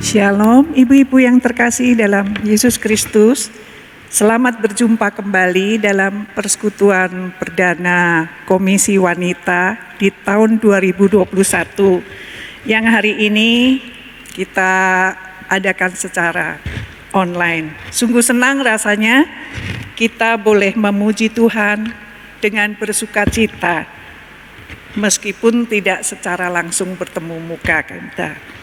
Shalom, ibu-ibu yang terkasih dalam Yesus Kristus. Selamat berjumpa kembali dalam persekutuan perdana Komisi Wanita di tahun 2021 yang hari ini kita adakan secara online. Sungguh senang rasanya kita boleh memuji Tuhan dengan bersukacita meskipun tidak secara langsung bertemu muka kita.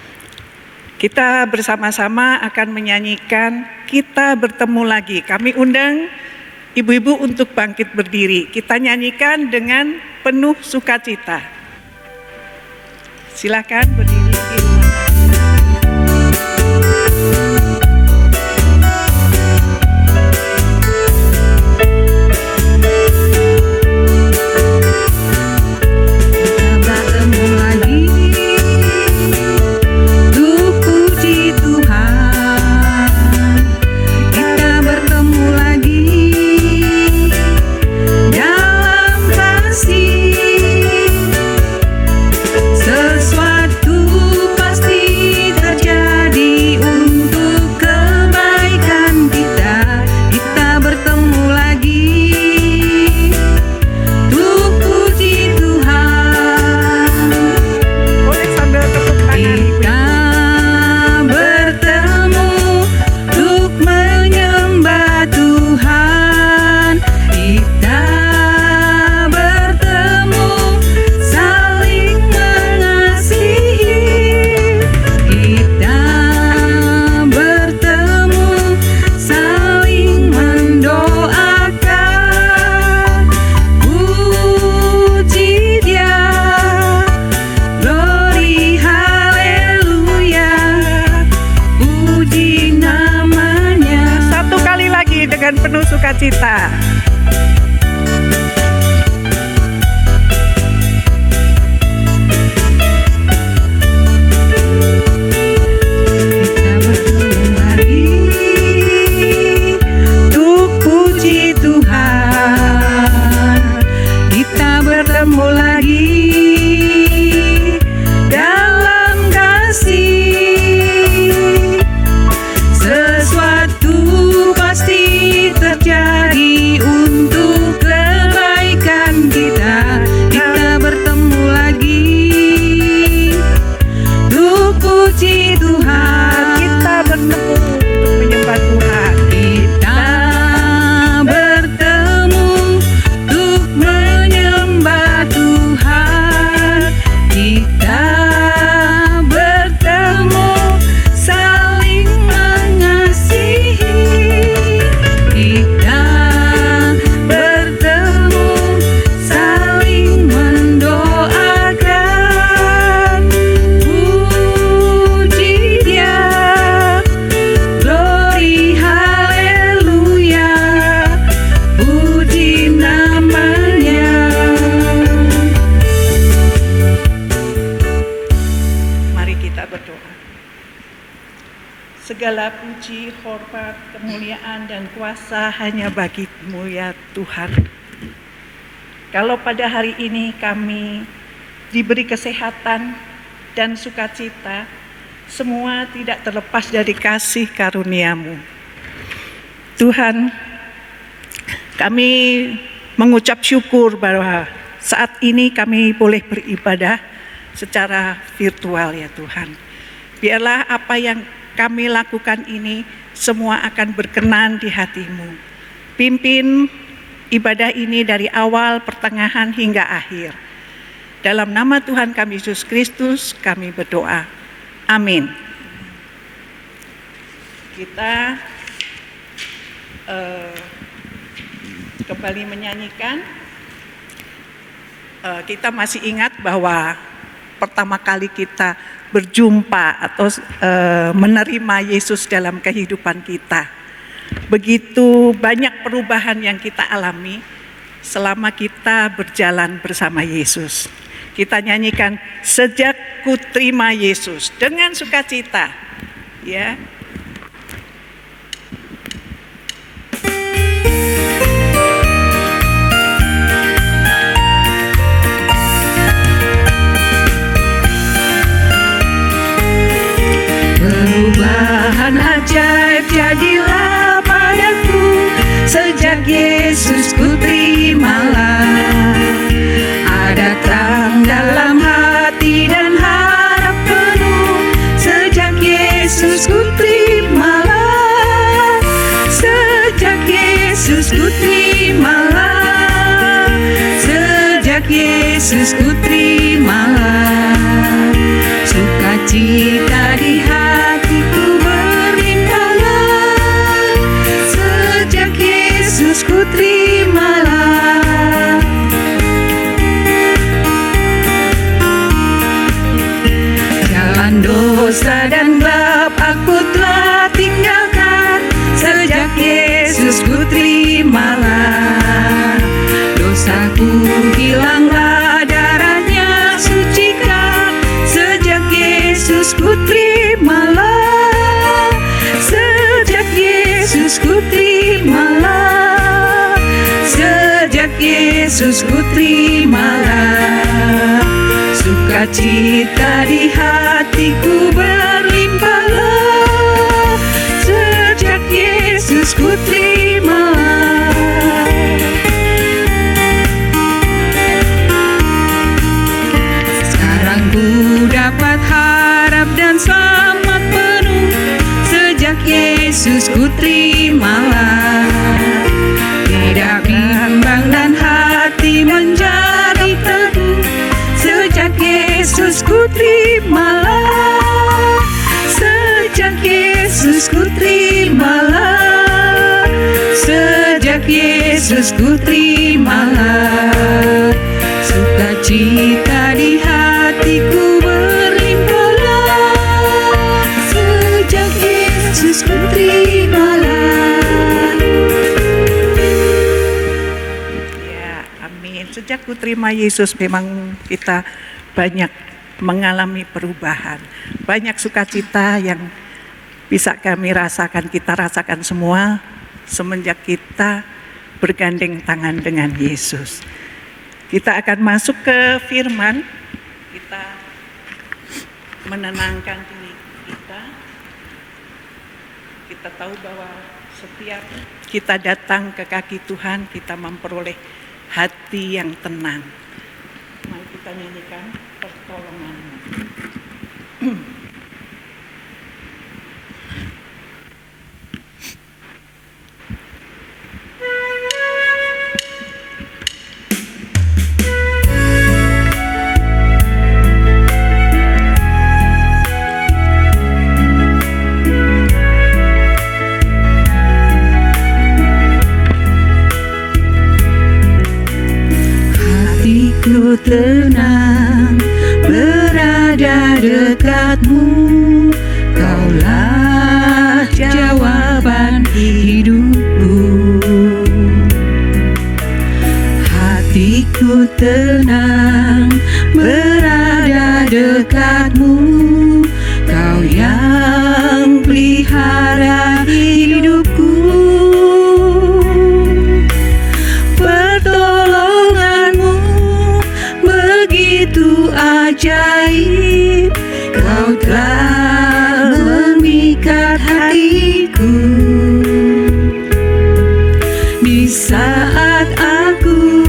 Kita bersama-sama akan menyanyikan Kita Bertemu Lagi. Kami undang ibu-ibu untuk bangkit berdiri. Kita nyanyikan dengan penuh sukacita. Silakan berdiri di rumah. Dengan penuh sukacita. Segala puji, hormat, kemuliaan, dan kuasa hanya bagi-Mu ya Tuhan. Kalau pada hari ini kami diberi kesehatan dan sukacita, semua tidak terlepas dari kasih karunia-Mu. Tuhan, kami mengucap syukur bahwa saat ini kami boleh beribadah secara virtual ya Tuhan. Biarlah apa yang kami lakukan ini semua akan berkenan di hati-Mu. Pimpin ibadah ini dari awal, pertengahan, hingga akhir. Dalam nama Tuhan kami Yesus Kristus kami berdoa. Amin. Kita kembali menyanyikan. Kita masih ingat bahwa pertama kali kita berjumpa atau menerima Yesus dalam kehidupan kita. Begitu banyak perubahan yang kita alami selama kita berjalan bersama Yesus. Kita nyanyikan Sejak Ku Terima Yesus dengan sukacita. Ya. Berubah Yesus ku terimalah, sejak Yesus ku terimalah, sejak Yesus ku terimalah, sukacita di hatiku berlimpahlah, sejak Yesus ku terimalah. Jalan dosa dan gelap aku telah tinggalkan, sejak Yesus ku terimalah. Dosaku hilanglah, darahnya sucikan, sejak Yesus ku terimalah, sejak Yesus ku terimalah, sejak Yesus ku terimalah, sukacita di hatiku berlimpahlah, sejak Yesus ku terimalah. Sekarang ku dapat harap dan selamat penuh, sejak Yesus ku terimalah. Tidak bimbang dan hati menjadi teguh, sejak Yesus ku terimalah, sejak Yesus ku terimalah, sejak Yesus ku terimalah, sukacita di hatiku berlimpahlah, sejak Yesus ku terimalah. Ya, amin. Sejak ku terima Yesus, memang kita banyak mengalami perubahan, banyak sukacita yang bisa kami rasakan, kita rasakan semua semenjak kita bergandeng tangan dengan Yesus. Kita akan masuk ke firman, kita menenangkan diri kita. Kita tahu bahwa setiap kita datang ke kaki Tuhan, kita memperoleh hati yang tenang. Mari kita nyanyikan pertolongan-Mu. Hatiku tenang berada dekat-Mu, Kaulah jawaban hidupku. Hatiku tenang berada dekat-Mu, Kau yang pelihara hidupku. Pertolongan-Mu begitu ajaib, Kau telah memikat hatiku. Di saat aku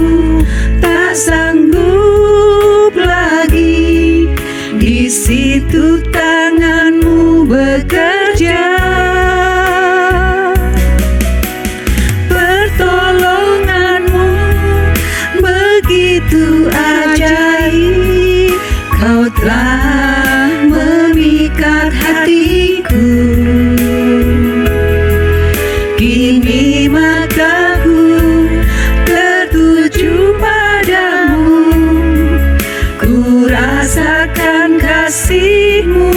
tak sanggup lagi, di situ tangan-Mu bekerja. Pertolongan-Mu begitu ajaib, Kau telah memikat hatiku. Kini mataku tertuju padamu, ku rasakan kasih-Mu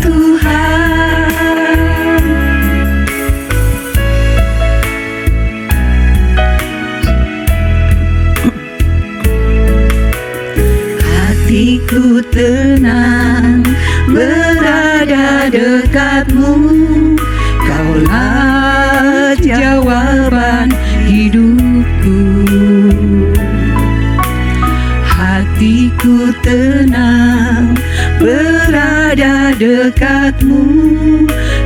Tuhan. Hatiku tenang berada dekat-Mu, Kaulah jawaban hidupku. Hatiku tenang berada dekat-Mu,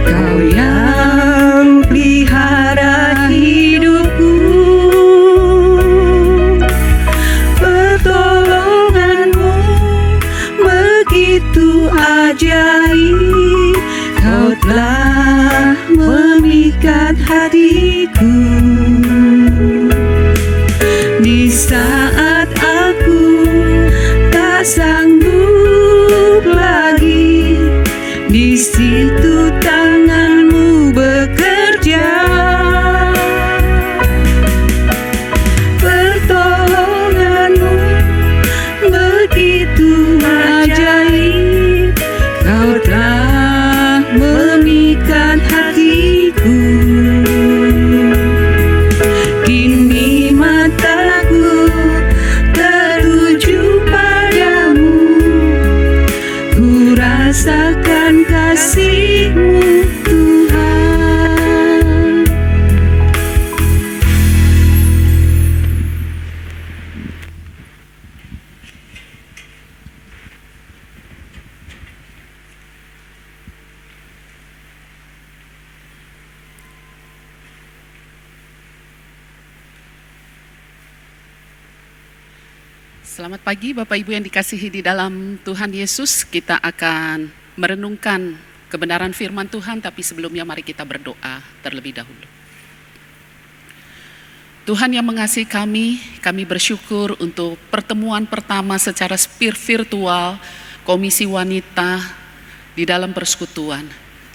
Kau yang pelihara hidupku. Pertolongan-Mu begitu ajaib, Kau telah telah memikat hatiku. Di saat aku tak sanggup lagi, di situ tanganmu bekerja. Pertolonganmu begitu ajaib, kau telah memikat hatiku. Kini mataku tertuju padamu, ku rasakan kasih-Mu Tuhan. Selamat pagi Bapak Ibu yang dikasihi di dalam Tuhan Yesus. Kita akan merenungkan kebenaran firman Tuhan, tapi sebelumnya mari kita berdoa terlebih dahulu. Tuhan yang mengasihi kami bersyukur untuk pertemuan pertama secara virtual Komisi Wanita di dalam persekutuan.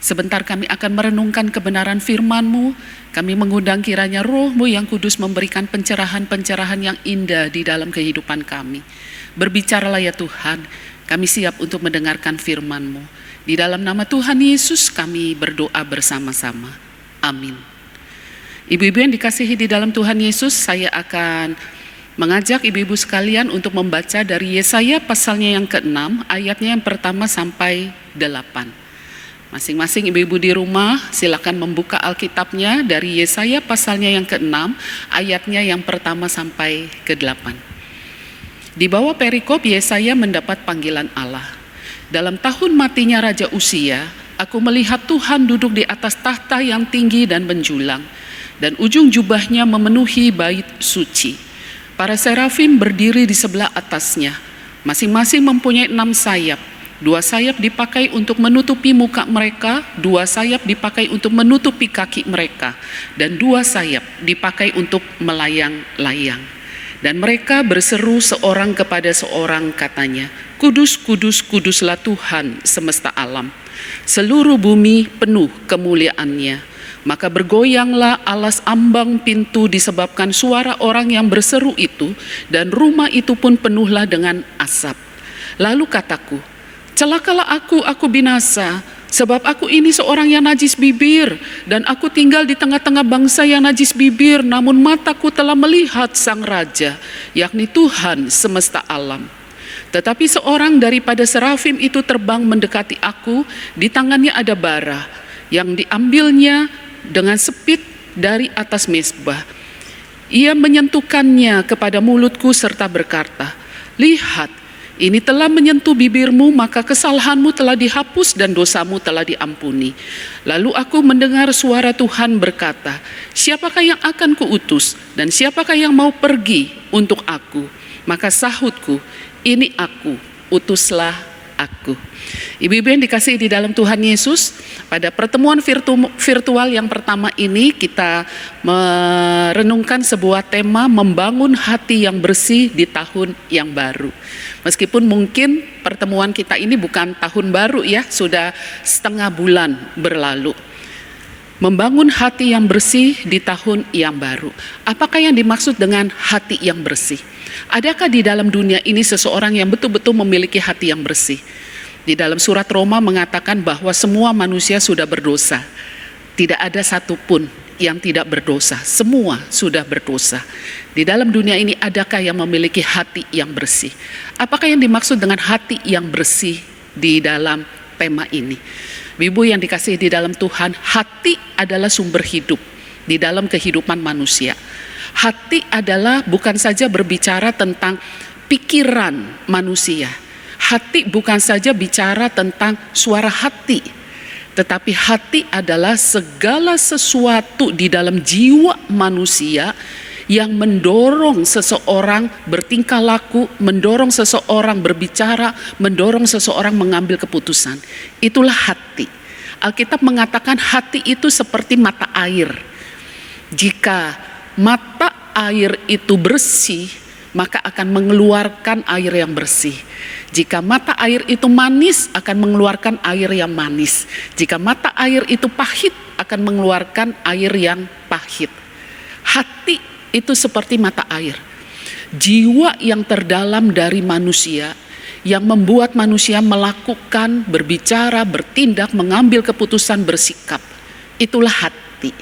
Sebentar kami akan merenungkan kebenaran firman-Mu. Kami mengundang kiranya Roh-Mu yang kudus memberikan pencerahan-pencerahan yang indah di dalam kehidupan kami. Berbicaralah ya Tuhan, kami siap untuk mendengarkan firman-Mu. Di dalam nama Tuhan Yesus kami berdoa bersama-sama. Amin. Ibu-ibu yang dikasihi di dalam Tuhan Yesus, saya akan mengajak ibu-ibu sekalian untuk membaca dari Yesaya pasalnya yang ke-6, ayatnya yang pertama sampai 8. Masing-masing ibu-ibu di rumah silakan membuka Alkitabnya dari Yesaya pasalnya yang ke-6, ayatnya yang pertama sampai ke-8. Di bawah perikop Yesaya mendapat panggilan Allah. Dalam tahun matinya Raja Uzia, aku melihat Tuhan duduk di atas tahta yang tinggi dan menjulang, dan ujung jubahnya memenuhi bait suci. Para serafim berdiri di sebelah atasnya, masing-masing mempunyai 6 sayap. 2 sayap dipakai untuk menutupi muka mereka, 2 sayap dipakai untuk menutupi kaki mereka, dan 2 sayap dipakai untuk melayang-layang. Dan mereka berseru seorang kepada seorang, katanya, Kudus, kudus, kuduslah Tuhan semesta alam. Seluruh bumi penuh kemuliaan-Nya. Maka bergoyanglah alas ambang pintu disebabkan suara orang yang berseru itu, dan rumah itu pun penuhlah dengan asap. Lalu kataku, celakalah aku binasa, sebab aku ini seorang yang najis bibir, dan aku tinggal di tengah-tengah bangsa yang najis bibir, namun mataku telah melihat Sang Raja, yakni Tuhan semesta alam. Tetapi seorang daripada serafim itu terbang mendekati aku, di tangannya ada bara, yang diambilnya dengan sepit dari atas mezbah. Ia menyentuhkannya kepada mulutku serta berkata, lihat, ini telah menyentuh bibirmu, maka kesalahanmu telah dihapus dan dosamu telah diampuni. Lalu aku mendengar suara Tuhan berkata, siapakah yang akan kuutus dan siapakah yang mau pergi untuk aku? Maka sahutku, ini aku, utuslah aku. Ibu-ibu yang dikasihi di dalam Tuhan Yesus, pada pertemuan virtual yang pertama ini kita merenungkan sebuah tema membangun hati yang bersih di tahun yang baru. Meskipun mungkin pertemuan kita ini bukan tahun baru ya, sudah setengah bulan berlalu. Membangun hati yang bersih di tahun yang baru. Apakah yang dimaksud dengan hati yang bersih? Adakah di dalam dunia ini seseorang yang betul-betul memiliki hati yang bersih? Di dalam surat Roma mengatakan bahwa semua manusia sudah berdosa. Tidak ada satupun yang tidak berdosa. Semua sudah berdosa. Di dalam dunia ini adakah yang memiliki hati yang bersih? Apakah yang dimaksud dengan hati yang bersih di dalam tema ini? Ibu yang dikasihi di dalam Tuhan, hati adalah sumber hidup di dalam kehidupan manusia. Hati adalah bukan saja berbicara tentang pikiran manusia. Hati bukan saja bicara tentang suara hati, tetapi hati adalah segala sesuatu di dalam jiwa manusia yang mendorong seseorang bertingkah laku, mendorong seseorang berbicara, mendorong seseorang mengambil keputusan. Itulah hati. Alkitab mengatakan hati itu seperti mata air. Jika mata air itu bersih, maka akan mengeluarkan air yang bersih. Jika mata air itu manis, akan mengeluarkan air yang manis. Jika mata air itu pahit, akan mengeluarkan air yang pahit. Hati itu seperti mata air. Jiwa yang terdalam dari manusia, yang membuat manusia melakukan, berbicara, bertindak, mengambil keputusan, bersikap. Itulah hati.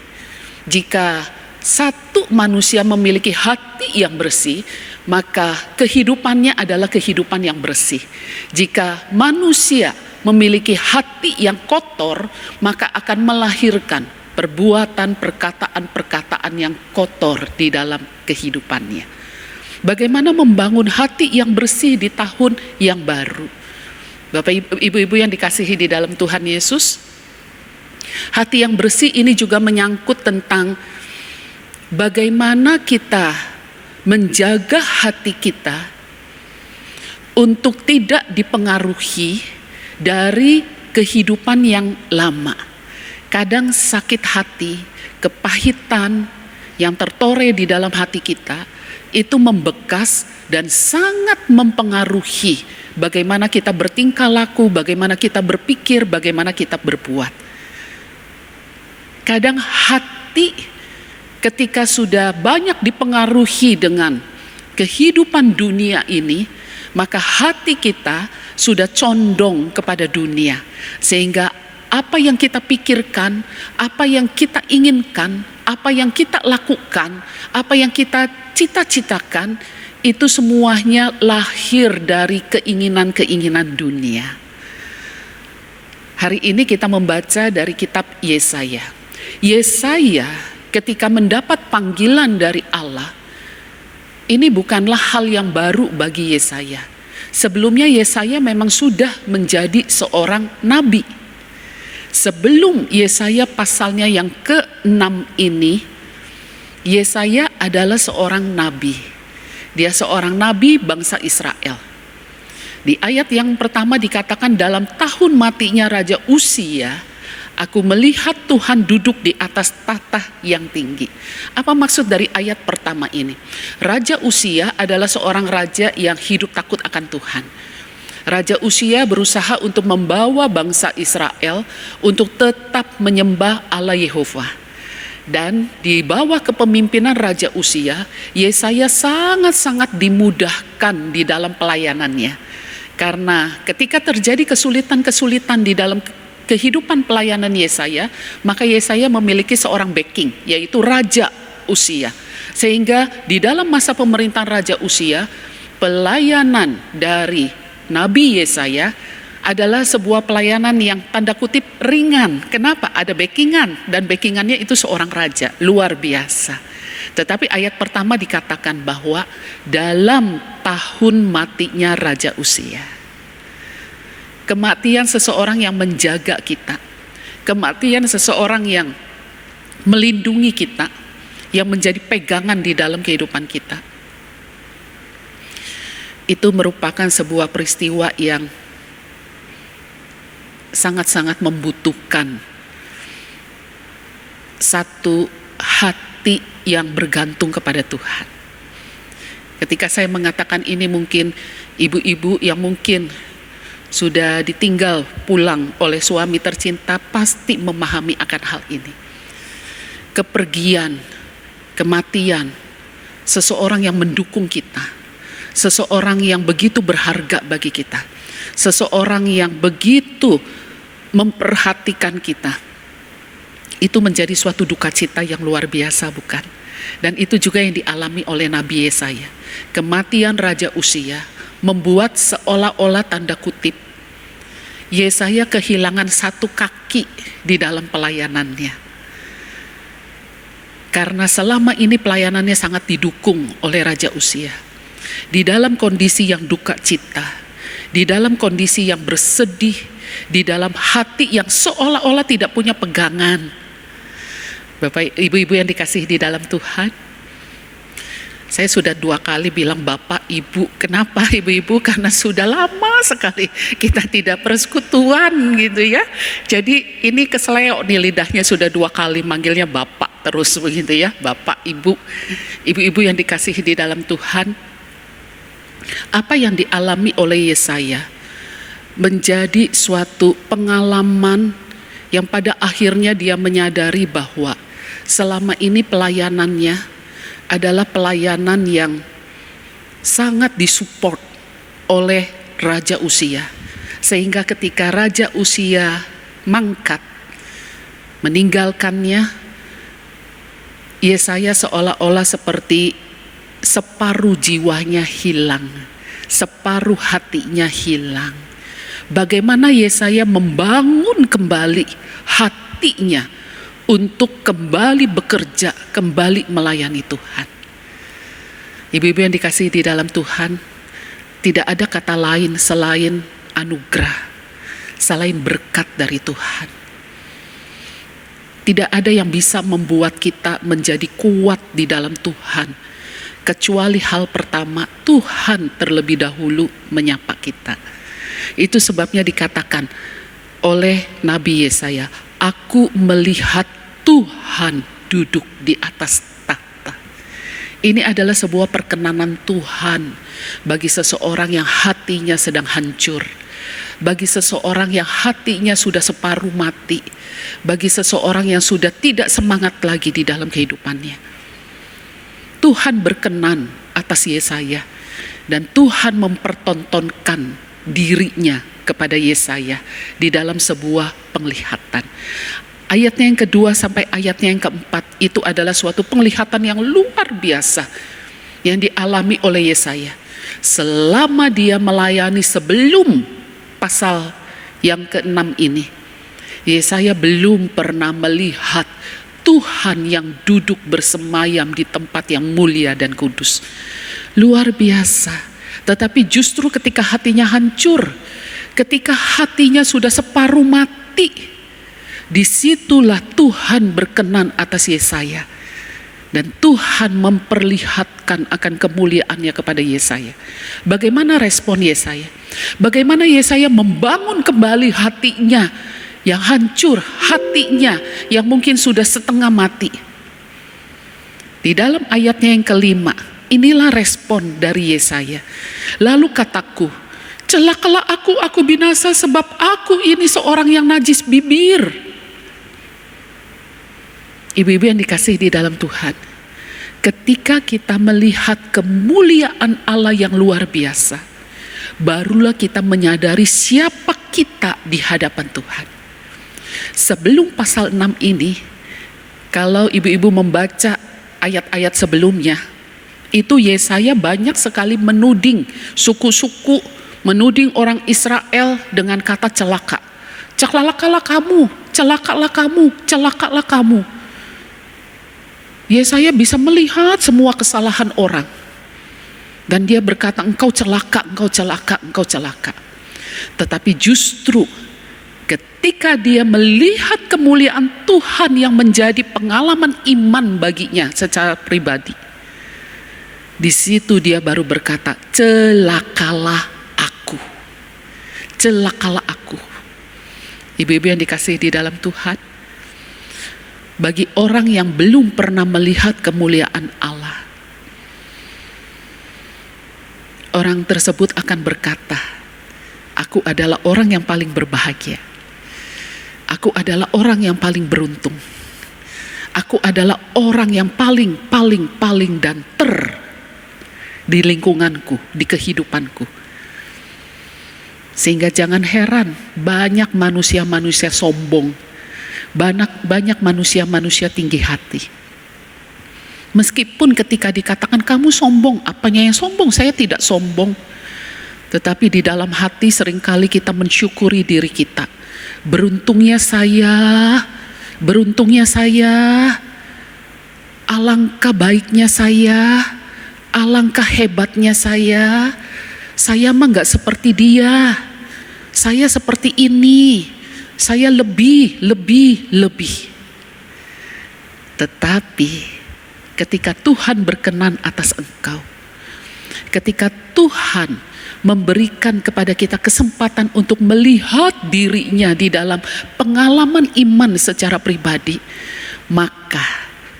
Jika satu manusia memiliki hati yang bersih, maka kehidupannya adalah kehidupan yang bersih. Jika manusia memiliki hati yang kotor, maka akan melahirkan perbuatan, perkataan-perkataan yang kotor di dalam kehidupannya. Bagaimana membangun hati yang bersih di tahun yang baru? Bapak ibu-ibu yang dikasihi di dalam Tuhan Yesus, hati yang bersih ini juga menyangkut tentang bagaimana kita menjaga hati kita untuk tidak dipengaruhi dari kehidupan yang lama. Kadang sakit hati, kepahitan yang tertore di dalam hati kita itu membekas dan sangat mempengaruhi bagaimana kita bertingkah laku, bagaimana kita berpikir, bagaimana kita berbuat. Kadang hati ketika sudah banyak dipengaruhi dengan kehidupan dunia ini, maka hati kita sudah condong kepada dunia. Sehingga apa yang kita pikirkan, apa yang kita inginkan, apa yang kita lakukan, apa yang kita cita-citakan, itu semuanya lahir dari keinginan-keinginan dunia. Hari ini kita membaca dari kitab Yesaya. Yesaya ketika mendapat panggilan dari Allah, ini bukanlah hal yang baru bagi Yesaya. Sebelumnya Yesaya memang sudah menjadi seorang nabi. Sebelum Yesaya pasalnya yang ke-6 ini, Yesaya adalah seorang nabi. Dia seorang nabi bangsa Israel. Di ayat yang pertama dikatakan, dalam tahun matinya Raja Uzia, aku melihat Tuhan duduk di atas tahta yang tinggi. Apa maksud dari ayat pertama ini? Raja Uzia adalah seorang raja yang hidup takut akan Tuhan. Raja Uzia berusaha untuk membawa bangsa Israel untuk tetap menyembah Allah Yehova. Dan di bawah kepemimpinan Raja Uzia, Yesaya sangat-sangat dimudahkan di dalam pelayanannya. Karena ketika terjadi kesulitan-kesulitan di dalam kehidupan pelayanan Yesaya, maka Yesaya memiliki seorang backing, yaitu Raja Uzia. Sehingga di dalam masa pemerintahan Raja Uzia, pelayanan dari Nabi Yesaya adalah sebuah pelayanan yang tanda kutip ringan. Kenapa? Ada backingan, dan backingannya itu seorang raja, luar biasa. Tetapi ayat pertama dikatakan bahwa dalam tahun matinya Raja Uzia. Kematian seseorang yang menjaga kita, kematian seseorang yang melindungi kita, yang menjadi pegangan di dalam kehidupan kita, itu merupakan sebuah peristiwa yang sangat-sangat membutuhkan satu hati yang bergantung kepada Tuhan. Ketika saya mengatakan ini, mungkin ibu-ibu yang mungkin sudah ditinggal pulang oleh suami tercinta pasti memahami akan hal ini. Kepergian, kematian seseorang yang mendukung kita, seseorang yang begitu berharga bagi kita, seseorang yang begitu memperhatikan kita, itu menjadi suatu duka cita yang luar biasa, bukan? Dan itu juga yang dialami oleh Nabi Yesaya. Kematian Raja Uzia membuat seolah-olah tanda kutip Yesaya kehilangan satu kaki di dalam pelayanannya. Karena selama ini pelayanannya sangat didukung oleh Raja Uzia. Di dalam kondisi yang duka cita, di dalam kondisi yang bersedih, di dalam hati yang seolah-olah tidak punya pegangan. Bapak, ibu-ibu yang dikasihi di dalam Tuhan, Saya sudah 2 kali bilang Bapak, Ibu. Kenapa Ibu-ibu? Karena sudah lama sekali kita tidak persekutuan gitu ya. Jadi ini keseleo di lidahnya, sudah 2 kali manggilnya Bapak terus begitu ya. Bapak, Ibu. Ibu-ibu yang dikasihi di dalam Tuhan. Apa yang dialami oleh Yesaya menjadi suatu pengalaman yang pada akhirnya dia menyadari bahwa selama ini pelayanannya adalah pelayanan yang sangat disupport oleh Raja Uzia. Sehingga ketika Raja Uzia mangkat, meninggalkannya, Yesaya seolah-olah seperti separuh jiwanya hilang, separuh hatinya hilang. Bagaimana Yesaya membangun kembali hatinya untuk kembali bekerja, kembali melayani Tuhan. Ibu-ibu yang dikasihi di dalam Tuhan, tidak ada kata lain selain anugerah, selain berkat dari Tuhan. Tidak ada yang bisa membuat kita menjadi kuat di dalam Tuhan, kecuali hal pertama, Tuhan terlebih dahulu menyapa kita. Itu sebabnya dikatakan oleh Nabi Yesaya, aku melihat Tuhan duduk di atas tahta. Ini adalah sebuah perkenanan Tuhan bagi seseorang yang hatinya sedang hancur, bagi seseorang yang hatinya sudah separuh mati, bagi seseorang yang sudah tidak semangat lagi di dalam kehidupannya. Tuhan berkenan atas Yesaya dan Tuhan mempertontonkan dirinya kepada Yesaya di dalam sebuah penglihatan. Ayatnya yang kedua sampai ayatnya yang keempat itu adalah suatu penglihatan yang luar biasa yang dialami oleh Yesaya. Selama dia melayani sebelum pasal yang ke-6 ini, Yesaya belum pernah melihat Tuhan yang duduk bersemayam di tempat yang mulia dan kudus. Luar biasa. Tetapi justru ketika hatinya hancur, ketika hatinya sudah separuh mati, disitulah Tuhan berkenan atas Yesaya. Dan Tuhan memperlihatkan akan kemuliaannya kepada Yesaya. Bagaimana respon Yesaya? Bagaimana Yesaya membangun kembali hatinya yang hancur, hatinya yang mungkin sudah setengah mati. Di dalam ayatnya yang kelima, inilah respon dari Yesaya. Lalu kataku, celakalah aku binasa sebab aku ini seorang yang najis bibir. Ibu-ibu yang dikasihi di dalam Tuhan, ketika kita melihat kemuliaan Allah yang luar biasa, barulah kita menyadari siapa kita di hadapan Tuhan. Sebelum pasal 6 ini, kalau ibu-ibu membaca ayat-ayat sebelumnya, itu Yesaya banyak sekali menuding suku-suku, menuding orang Israel dengan kata celaka. Celakalah kamu, celakalah kamu, celakalah kamu. Yesaya bisa melihat semua kesalahan orang. Dan dia berkata, engkau celaka, engkau celaka, engkau celaka. Tetapi justru ketika dia melihat kemuliaan Tuhan yang menjadi pengalaman iman baginya secara pribadi, di situ dia baru berkata, celakalah aku, celakalah aku. Ibu-ibu yang dikasihi di dalam Tuhan, bagi orang yang belum pernah melihat kemuliaan Allah, orang tersebut akan berkata, aku adalah orang yang paling berbahagia. Aku adalah orang yang paling beruntung. Aku adalah orang yang paling dan di lingkunganku, di kehidupanku. Sehingga jangan heran banyak manusia-manusia sombong, banyak manusia-manusia tinggi hati. Meskipun ketika dikatakan kamu sombong, apanya yang sombong? Saya tidak sombong. Tetapi di dalam hati seringkali kita mensyukuri diri kita. Beruntungnya saya, alangkah baiknya saya, alangkah hebatnya saya mah gak seperti dia, saya seperti ini, saya lebih. Tetapi ketika Tuhan berkenan atas engkau. Ketika Tuhan memberikan kepada kita kesempatan untuk melihat dirinya di dalam pengalaman iman secara pribadi, maka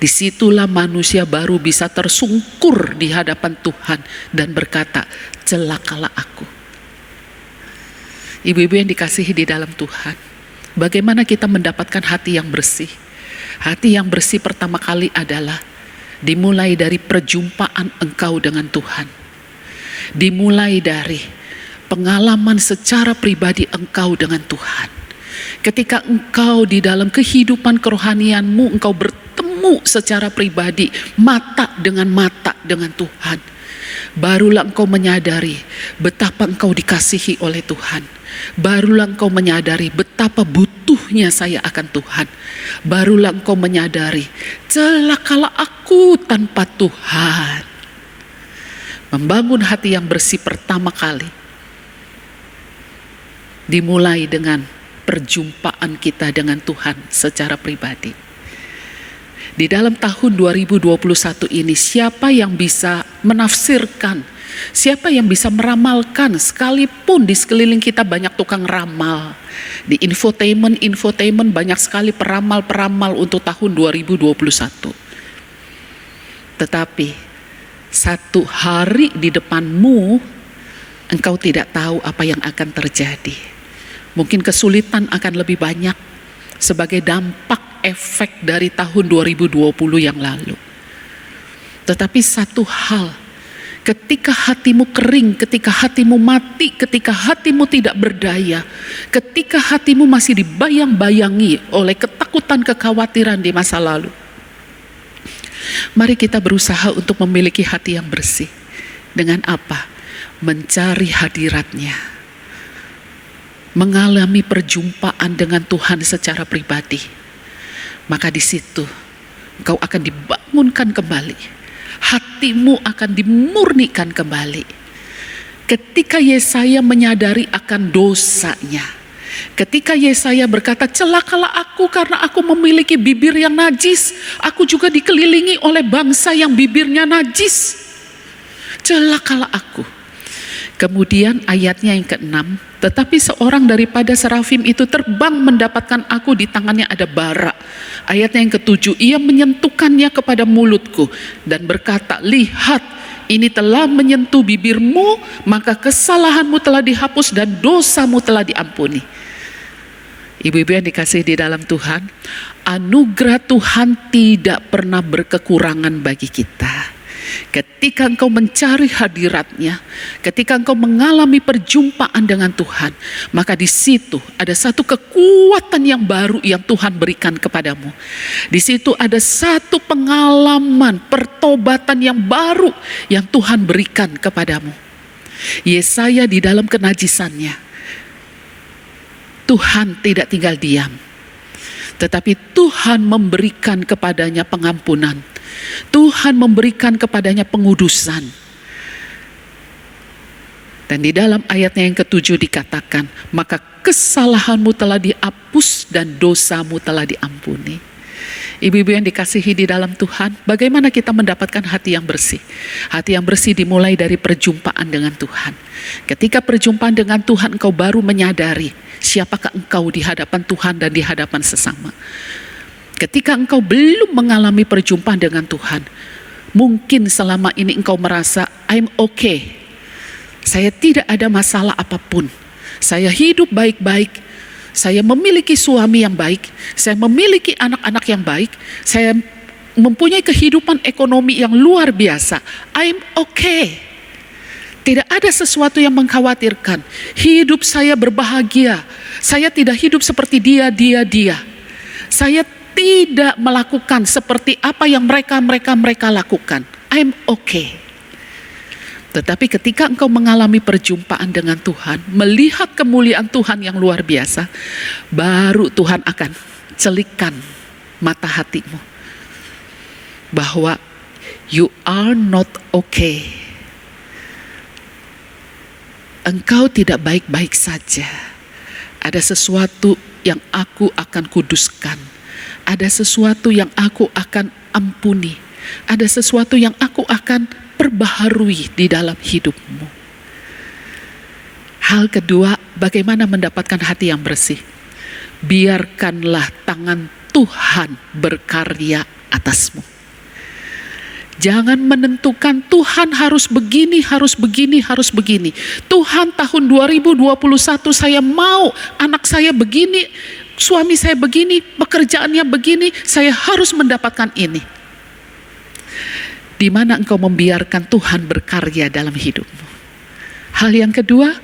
disitulah manusia baru bisa tersungkur di hadapan Tuhan dan berkata, celakalah aku. Ibu-ibu yang dikasihi di dalam Tuhan, bagaimana kita mendapatkan hati yang bersih? Hati yang bersih pertama kali adalah dimulai dari perjumpaan engkau dengan Tuhan. Dimulai dari pengalaman secara pribadi engkau dengan Tuhan. Ketika engkau di dalam kehidupan kerohanianmu, engkau bertemu secara pribadi, mata dengan Tuhan. Barulah engkau menyadari betapa engkau dikasihi oleh Tuhan. Barulah engkau menyadari betapa butuhnya saya akan Tuhan. Barulah engkau menyadari, celakalah aku tanpa Tuhan. Membangun hati yang bersih pertama kali dimulai dengan perjumpaan kita dengan Tuhan secara pribadi. Di dalam tahun 2021 ini, siapa yang bisa menafsirkan, siapa yang bisa meramalkan, sekalipun di sekeliling kita banyak tukang ramal. Di infotainment banyak sekali peramal-peramal untuk tahun 2021. Tetapi satu hari di depanmu, engkau tidak tahu apa yang akan terjadi. Mungkin kesulitan akan lebih banyak sebagai dampak efek dari tahun 2020 yang lalu. Tetapi satu hal, ketika hatimu kering, ketika hatimu mati, ketika hatimu tidak berdaya, ketika hatimu masih dibayang-bayangi oleh ketakutan, kekhawatiran di masa lalu, mari kita berusaha untuk memiliki hati yang bersih. Dengan apa? Mencari hadiratnya. Mengalami perjumpaan dengan Tuhan secara pribadi. Maka di situ engkau akan dibangunkan kembali. Hatimu akan dimurnikan kembali. Ketika Yesaya menyadari akan dosanya, ketika Yesaya berkata, celakalah aku karena aku memiliki bibir yang najis. Aku juga dikelilingi oleh bangsa yang bibirnya najis. Celakalah aku. Kemudian ayatnya yang ke-6, tetapi seorang daripada serafim itu terbang mendapatkan aku, di tangannya ada bara. Ayatnya yang ke-7, ia menyentuhkannya kepada mulutku dan berkata, lihat, ini telah menyentuh bibirmu, maka kesalahanmu telah dihapus dan dosamu telah diampuni. Ibu-ibu yang dikasihi di dalam Tuhan, anugerah Tuhan tidak pernah berkekurangan bagi kita. Ketika engkau mencari hadiratnya, ketika engkau mengalami perjumpaan dengan Tuhan, maka di situ ada satu kekuatan yang baru yang Tuhan berikan kepadamu. Di situ ada satu pengalaman pertobatan yang baru yang Tuhan berikan kepadamu. Yesaya di dalam kenajisannya, Tuhan tidak tinggal diam, tetapi Tuhan memberikan kepadanya pengampunan. Tuhan memberikan kepadanya pengudusan. Dan di dalam ayatnya yang ke-7 dikatakan, maka kesalahanmu telah dihapus dan dosamu telah diampuni. Ibu-ibu yang dikasihi di dalam Tuhan, bagaimana kita mendapatkan hati yang bersih? Hati yang bersih dimulai dari perjumpaan dengan Tuhan. Ketika perjumpaan dengan Tuhan, engkau baru menyadari siapakah engkau di hadapan Tuhan dan di hadapan sesama. Ketika engkau belum mengalami perjumpaan dengan Tuhan, mungkin selama ini engkau merasa, I'm okay. Saya tidak ada masalah apapun. Saya hidup baik-baik. Saya memiliki suami yang baik. Saya memiliki anak-anak yang baik. Saya mempunyai kehidupan ekonomi yang luar biasa. I'm okay. Tidak ada sesuatu yang mengkhawatirkan. Hidup saya berbahagia. Saya tidak hidup seperti dia. Saya tidak melakukan seperti apa yang mereka lakukan. I'm okay. Tetapi ketika engkau mengalami perjumpaan dengan Tuhan, melihat kemuliaan Tuhan yang luar biasa, baru Tuhan akan celikkan mata hatimu bahwa you are not okay. Engkau tidak baik-baik saja. Ada sesuatu yang aku akan kuduskan. Ada sesuatu yang aku akan ampuni. ada sesuatu yang aku akan perbaharui di dalam hidupmu. Hal kedua, bagaimana mendapatkan hati yang bersih? Biarkanlah tangan Tuhan berkarya atasmu. Jangan menentukan Tuhan harus begini, harus begini, harus begini. Tuhan tahun 2021 saya mau anak saya begini, suami saya begini, pekerjaannya begini, saya harus mendapatkan ini. Di mana engkau membiarkan Tuhan berkarya dalam hidupmu. Hal yang kedua,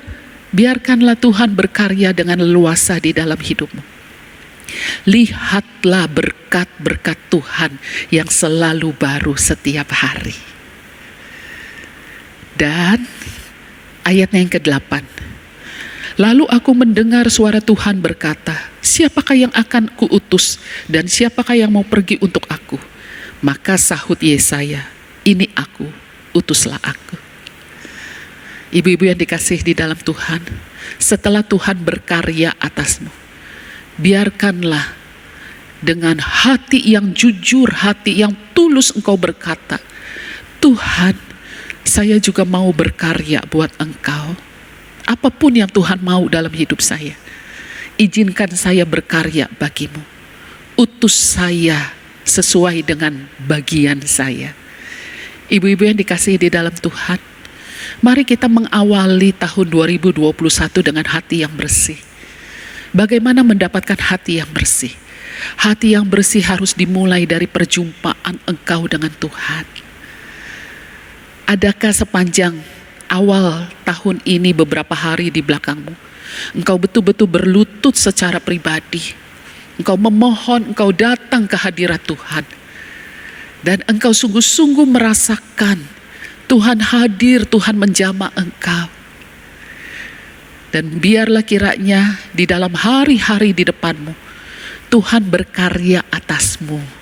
biarkanlah Tuhan berkarya dengan leluasa di dalam hidupmu. Lihatlah berkat-berkat Tuhan yang selalu baru setiap hari. Dan ayatnya yang ke-8. Lalu aku mendengar suara Tuhan berkata, siapakah yang akan kuutus dan siapakah yang mau pergi untuk aku? Maka sahut Yesaya, ini aku, utuslah aku. Ibu-ibu yang dikasih di dalam Tuhan, setelah Tuhan berkarya atasmu, biarkanlah dengan hati yang jujur, hati yang tulus engkau berkata, Tuhan, saya juga mau berkarya buat engkau. Apapun yang Tuhan mau dalam hidup saya, izinkan saya berkarya bagimu. Utus saya sesuai dengan bagian saya. Ibu-ibu yang dikasihi di dalam Tuhan, mari kita mengawali tahun 2021 dengan hati yang bersih. Bagaimana mendapatkan hati yang bersih? Hati yang bersih harus dimulai dari perjumpaan engkau dengan Tuhan. Adakah sepanjang awal tahun ini beberapa hari di belakangmu, engkau betul-betul berlutut secara pribadi, engkau memohon, engkau datang ke hadirat Tuhan, dan engkau sungguh-sungguh merasakan Tuhan hadir, Tuhan menjamah engkau. Dan biarlah kiranya di dalam hari-hari di depanmu, Tuhan berkarya atasmu.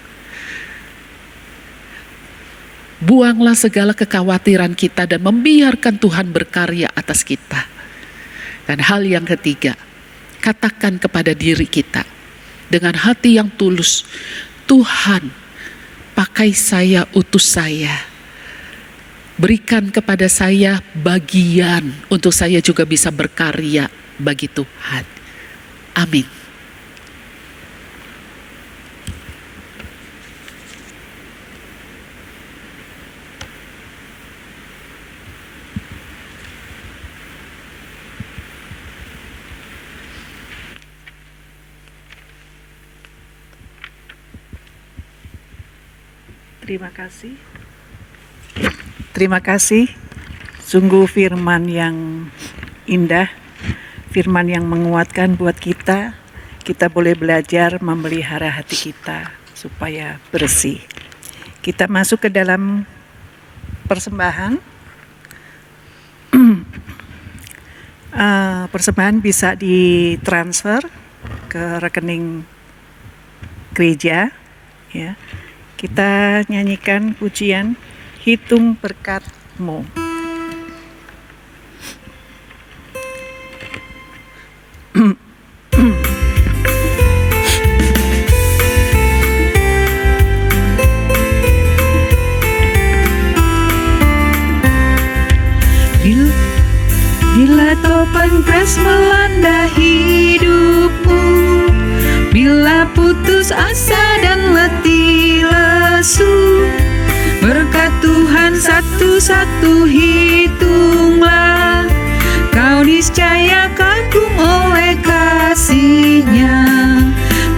Buanglah segala kekhawatiran kita dan membiarkan Tuhan berkarya atas kita. Dan hal yang ketiga, katakan kepada diri kita dengan hati yang tulus, Tuhan, pakai saya, utus saya. Berikan kepada saya bagian untuk saya juga bisa berkarya bagi Tuhan. Amin. Terima kasih. Terima kasih. Sungguh firman yang indah, firman yang menguatkan buat kita. Kita boleh belajar memelihara hati kita supaya bersih. Kita masuk ke dalam persembahan. Persembahan bisa ditransfer ke rekening gereja, ya. Kita nyanyikan pujian Hitung Berkat-Mu. Bila topan pres melanda hidupmu, bila putus asa dan letih lesu, berkat Tuhan satu-satu hitunglah, kau niscaya kagum oleh kasih-Nya.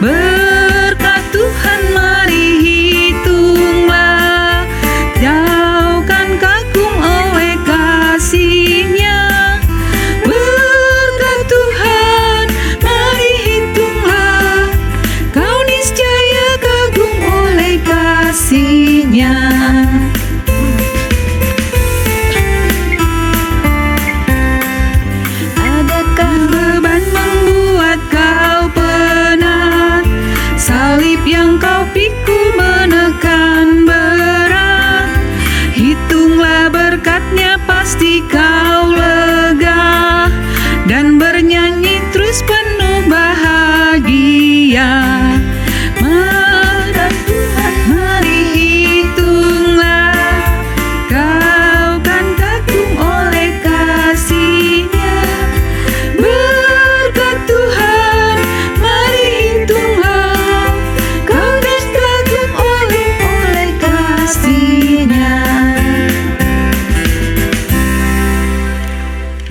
Berkat Tuhan mari hitunglah, kau kan kagum oleh kasih-Nya. Berkat Tuhan mari hitunglah, kau niscaya kagum oleh kasih-Nya. Adakah beban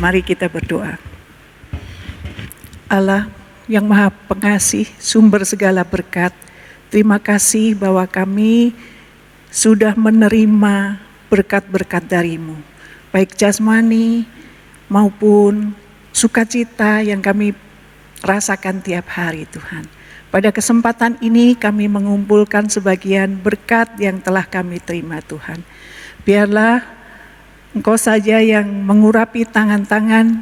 Mari kita berdoa. Allah yang Maha Pengasih, sumber segala berkat, terima kasih bahwa kami sudah menerima berkat-berkat dari-Mu, baik jasmani maupun sukacita yang kami rasakan tiap hari Tuhan. Pada kesempatan ini kami mengumpulkan sebagian berkat yang telah kami terima Tuhan. Biarlah Engkau saja yang mengurapi tangan-tangan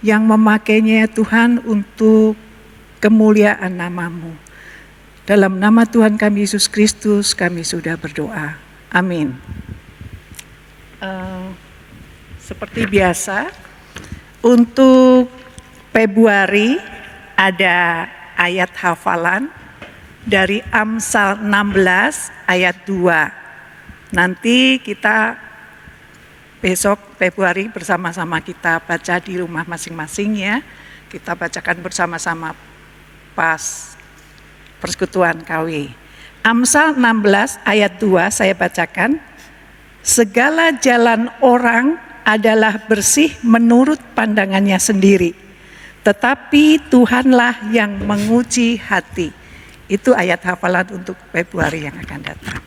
yang memakainya Tuhan untuk kemuliaan nama-Mu. Dalam nama Tuhan kami Yesus Kristus kami sudah berdoa. Amin. Seperti biasa, untuk Februari ada ayat hafalan dari Amsal 16 ayat 2. Nanti kita besok Februari bersama-sama kita baca di rumah masing-masing ya. Kita bacakan bersama-sama pas persekutuan KW. Amsal 16 ayat 2 saya bacakan. Segala jalan orang adalah bersih menurut pandangannya sendiri, tetapi Tuhanlah yang menguji hati. Itu ayat hafalan untuk Februari yang akan datang.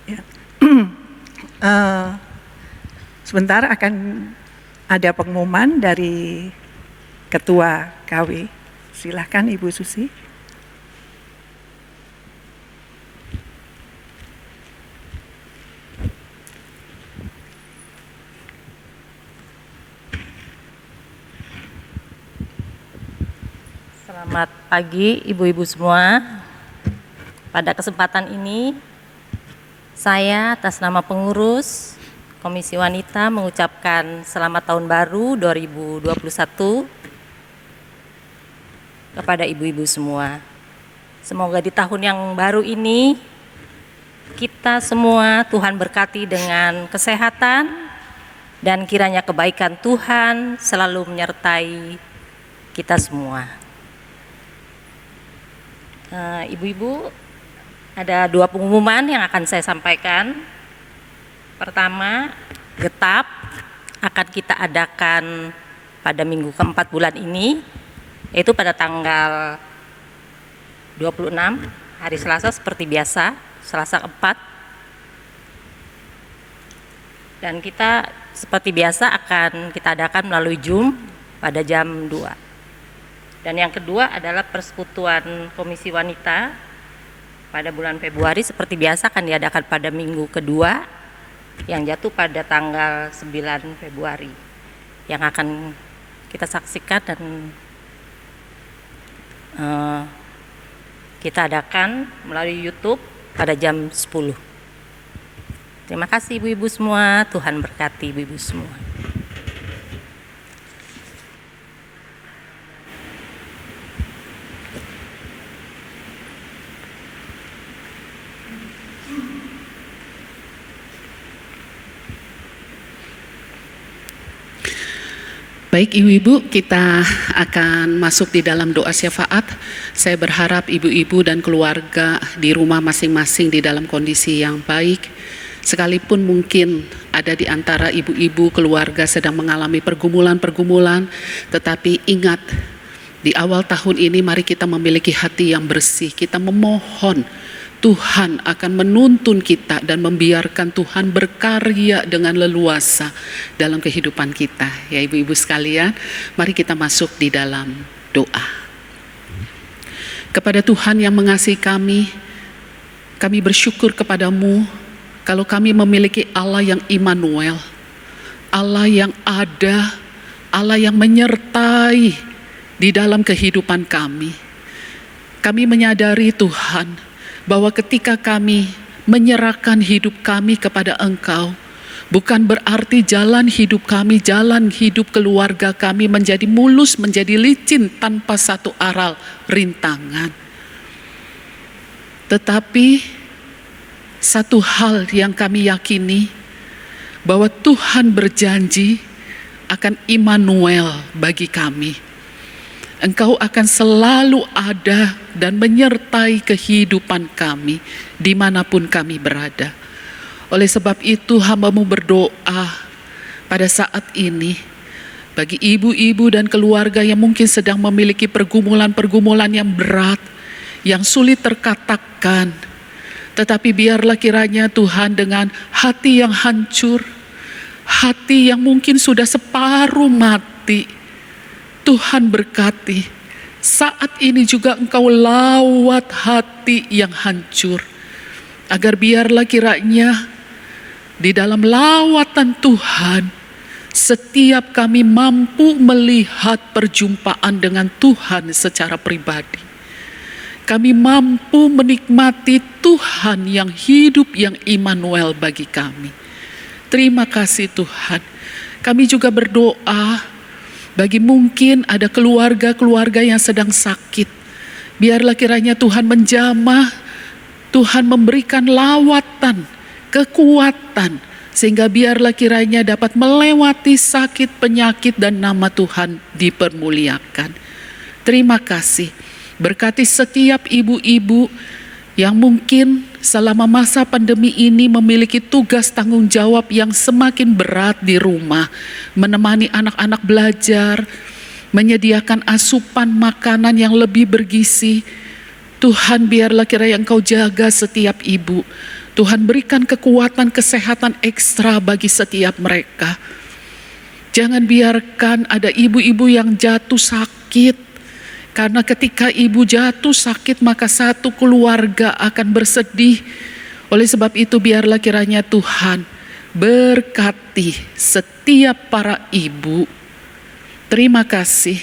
Ya. Sebentar akan ada pengumuman dari Ketua KW. Silakan Ibu Susi. Selamat pagi Ibu-Ibu semua. Pada kesempatan ini saya atas nama pengurus Komisi Wanita mengucapkan selamat tahun baru 2021 kepada ibu-ibu semua. Semoga di tahun yang baru ini kita semua Tuhan berkati dengan kesehatan dan kiranya kebaikan Tuhan selalu menyertai kita semua. Ibu-ibu, ada 2 pengumuman yang akan saya sampaikan. Pertama, getap akan kita adakan pada minggu keempat bulan ini, yaitu pada tanggal 26 hari Selasa seperti biasa, Selasa 4. Dan kita seperti biasa akan kita adakan melalui Zoom pada jam 2. Dan yang kedua adalah persekutuan Komisi Wanita pada bulan Februari seperti biasa akan diadakan pada minggu kedua yang jatuh pada tanggal 9 Februari yang akan kita saksikan dan kita adakan melalui YouTube pada jam 10. Terima kasih ibu-ibu semua, Tuhan berkati ibu-ibu semua. Baik ibu-ibu, kita akan masuk di dalam doa syafaat. Saya berharap ibu-ibu dan keluarga di rumah masing-masing di dalam kondisi yang baik. Sekalipun mungkin ada di antara ibu-ibu keluarga sedang mengalami pergumulan-pergumulan, tetapi ingat, di awal tahun ini mari kita memiliki hati yang bersih. Kita memohon Tuhan akan menuntun kita dan membiarkan Tuhan berkarya dengan leluasa dalam kehidupan kita. Ya ibu-ibu sekalian, mari kita masuk di dalam doa. Kepada Tuhan yang mengasihi kami bersyukur kepadamu kalau kami memiliki Allah yang Immanuel, Allah yang ada, Allah yang menyertai di dalam kehidupan kami. Kami menyadari Tuhan, bahwa ketika kami menyerahkan hidup kami kepada Engkau, bukan berarti jalan hidup kami, jalan hidup keluarga kami menjadi mulus, menjadi licin tanpa satu aral rintangan. Tetapi satu hal yang kami yakini, bahwa Tuhan berjanji akan Immanuel bagi kami. Engkau akan selalu ada dan menyertai kehidupan kami dimanapun kami berada. Oleh sebab itu hamba-Mu berdoa pada saat ini, Bagi ibu-ibu dan keluarga yang mungkin sedang memiliki pergumulan-pergumulan yang berat, yang sulit terkatakan, tetapi biarlah kiranya Tuhan dengan hati yang hancur, hati yang mungkin sudah separuh mati, Tuhan berkati. Saat ini juga Engkau lawat hati yang hancur, agar biarlah kiranya di dalam lawatan Tuhan, setiap kami mampu melihat perjumpaan dengan Tuhan secara pribadi. Kami mampu menikmati Tuhan yang hidup, yang Immanuel bagi kami. Terima kasih Tuhan. Kami juga berdoa bagi mungkin ada keluarga-keluarga yang sedang sakit. Biarlah kiranya Tuhan menjamah, Tuhan memberikan lawatan, kekuatan, sehingga biarlah kiranya dapat melewati sakit, penyakit, dan nama Tuhan dipermuliakan. Terima kasih. Berkati setiap ibu-ibu yang mungkin selama masa pandemi ini memiliki tugas tanggung jawab yang semakin berat di rumah, menemani anak-anak belajar, menyediakan asupan makanan yang lebih bergizi. Tuhan, biarlah kiranya Engkau jaga setiap ibu. Tuhan berikan kekuatan, kesehatan ekstra bagi setiap mereka. Jangan biarkan ada ibu-ibu yang jatuh sakit. Karena ketika ibu jatuh sakit, maka satu keluarga akan bersedih. Oleh sebab itu biarlah kiranya Tuhan berkati setiap para ibu. Terima kasih.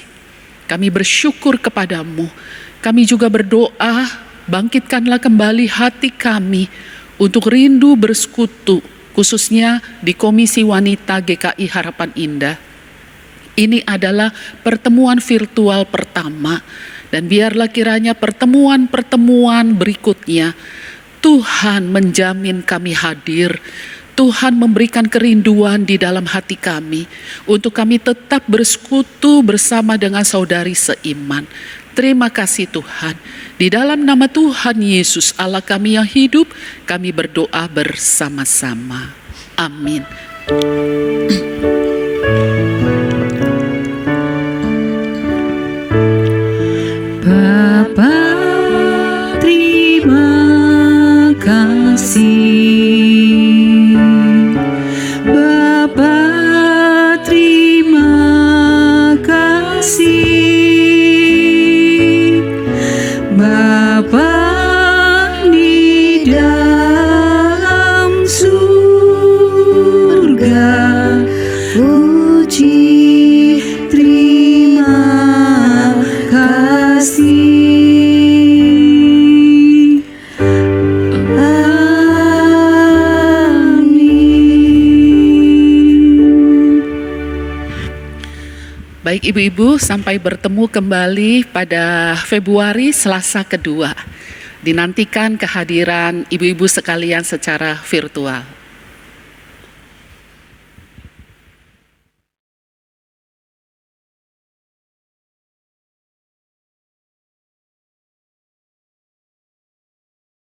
Kami bersyukur kepadamu. Kami juga berdoa, bangkitkanlah kembali hati kami untuk rindu bersekutu, khususnya di Komisi Wanita GKI Harapan Indah. Ini adalah pertemuan virtual pertama, dan biarlah kiranya pertemuan-pertemuan berikutnya Tuhan menjamin kami hadir. Tuhan memberikan kerinduan di dalam hati kami untuk kami tetap bersekutu bersama dengan saudari seiman. Terima kasih Tuhan. Di dalam nama Tuhan Yesus Allah kami yang hidup, kami berdoa bersama-sama. Amin. Bapa, terima kasih. Bapa, terima kasih. Bapa di dalam surga, puji terima kasih. Amin. Baik ibu-ibu, sampai bertemu kembali pada Februari Selasa kedua. Dinantikan kehadiran ibu-ibu sekalian secara virtual.